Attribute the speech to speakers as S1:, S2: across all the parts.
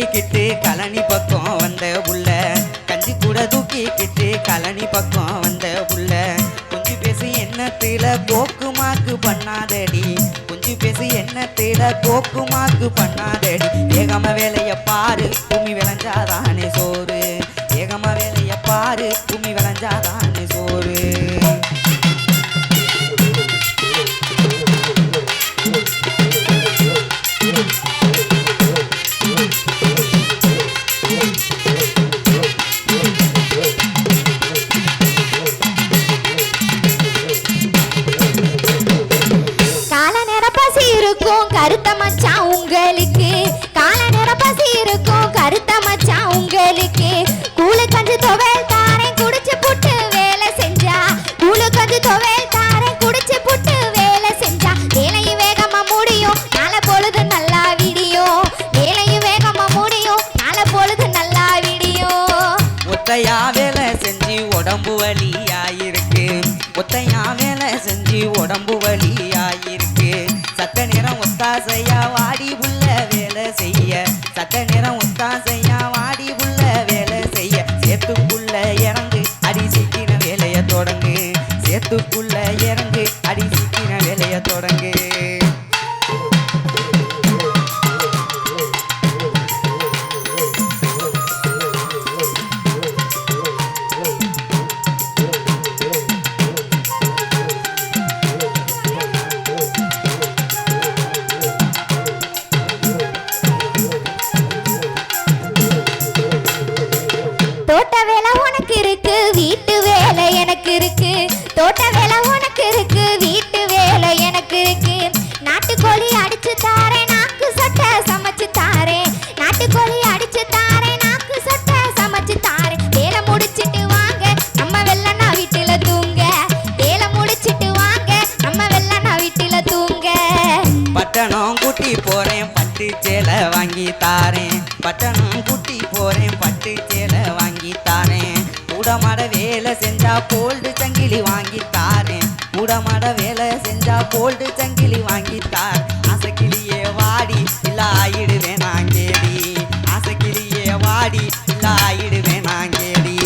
S1: தூக்கிக்கிட்டு கழனி பக்கம் வந்த புள்ள, கஞ்சி கூட தூக்கிக்கிட்டு கழனி பக்கம் வந்த புள்ள. கொஞ்சம் பேசி எண்ணத்தில கோக்குமாக்கு பண்ணாதடி, கொஞ்சம் பேசி எண்ணத்தில கோக்குமாக்கு பண்ணாதடி. ஏகம வேலைய பாரு பூமி விளைஞ்சாதானே சோறு, ஏகம வேலைய பாரு பூமி விளைஞ்சாதானே சோறு.
S2: கருத்த மச்சான் உங்களுக்கு, கால நேர பசி இருக்கும் கருத்த மச்சான் உங்களுக்கு. கூழு கஞ்சி துவையல் தாரேன் குடிச்சு புட்டு வேலை செஞ்சா, கூழு கஞ்சி துவையல் தாரேன் குடிச்சு புட்டு வேலை செஞ்சா. வேலையும் வேகமா முடியும் நாள பொழுது நல்லா விடியும், வேலையும் வேகமா முடியும் நாள பொழுது நல்லா விடியும்.
S1: ஒத்தையா வேலை செஞ்சு உடம்பு வலியாயிருக்கு, ஒத்தையா வேலை செஞ்சு உடம்பு வலியாயிருக்கு. சத்த நேரம் ஒத்தாசையா வாடி புள்ள வேலை செய்ய, சத்த நேரம் ஒத்தாசையா வாடி புள்ள வேலை செய்ய. சேத்துக்குள்ள இறங்கு அடி சீக்கின வேலைய தொடங்கு, சேத்துக்குள்ள இறங்கு அடி சீக்கின வேலைய தொடங்கு.
S2: தோட்ட வேலை உனக்கு இருக்கு வீட்டு வேலை எனக்கு இருக்கு, தோட்ட வேலை உனக்கு இருக்கு வீட்டு வேலை எனக்கு இருக்கு. நாட்டுக்கோழி அடிச்சு தாரேன் நாக்கு சொட்ட சமைச்சு தாரேன், நாட்டுக்கோழி அடிச்சு தாரேன் நாக்கு சொட்ட சமைச்சு தாரேன். வேலை முடிச்சிட்டு வாங்க நம்ம வெள்ளனா வீட்டுல தூங்க, வேலை முடிச்சிட்டு வாங்க நம்ம வெள்ளனா வீட்டுல தூங்க.
S1: பட்டணம் கூட்டி போறேன் பட்டு சேலை வாங்கி தாரேன், பட்டணம் கூட்டி போறேன் பட்டு சேலை வாங்கி தாரேன். கூடமாட வேலை செஞ்சா கோல்டு சங்கிலி வாங்கி தாரேன், கூடமாட வேலை செஞ்சா கோல்டு சங்கிலி வாங்கி தார். ஆசைக்கிளியே வாடி இல்ல ஆயிடுவேன் நாங்கேடி, ஆசைக்கிளியே வாடி இல்ல ஆயிடுவேன் நாங்கேடி.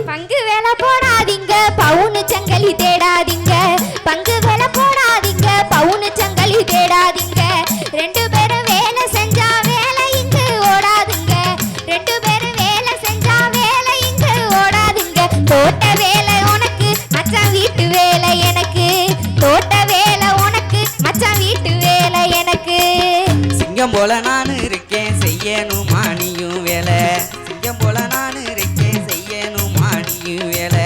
S2: பங்கு வேலை போடாதீங்க பவுனு சங்கிலி தேடாதீங்க, பங்கு வேலை போடாதீங்க பவுனு சங்கிலி தேடாதீங்க. ரெண்டு பேரும் வேலை செஞ்சா வேலை இங்கு ஓடாதுங்க, ரெண்டு பேரும் வேலை செஞ்சா வேலை இங்கு ஓடாதுங்க. தோட்ட வேலை உனக்கு மச்சான் வீட்டு வேலை எனக்கு, தோட்ட வேலை உனக்கு மச்சான் வீட்டு வேலை எனக்கு.
S1: சிங்கம் போல நான் இருக்கேன் செய்யணும் மானியும் வேலை, சிங்கம் போல நான் இருக்கேன் செய்யணும் மானியும் வேலை.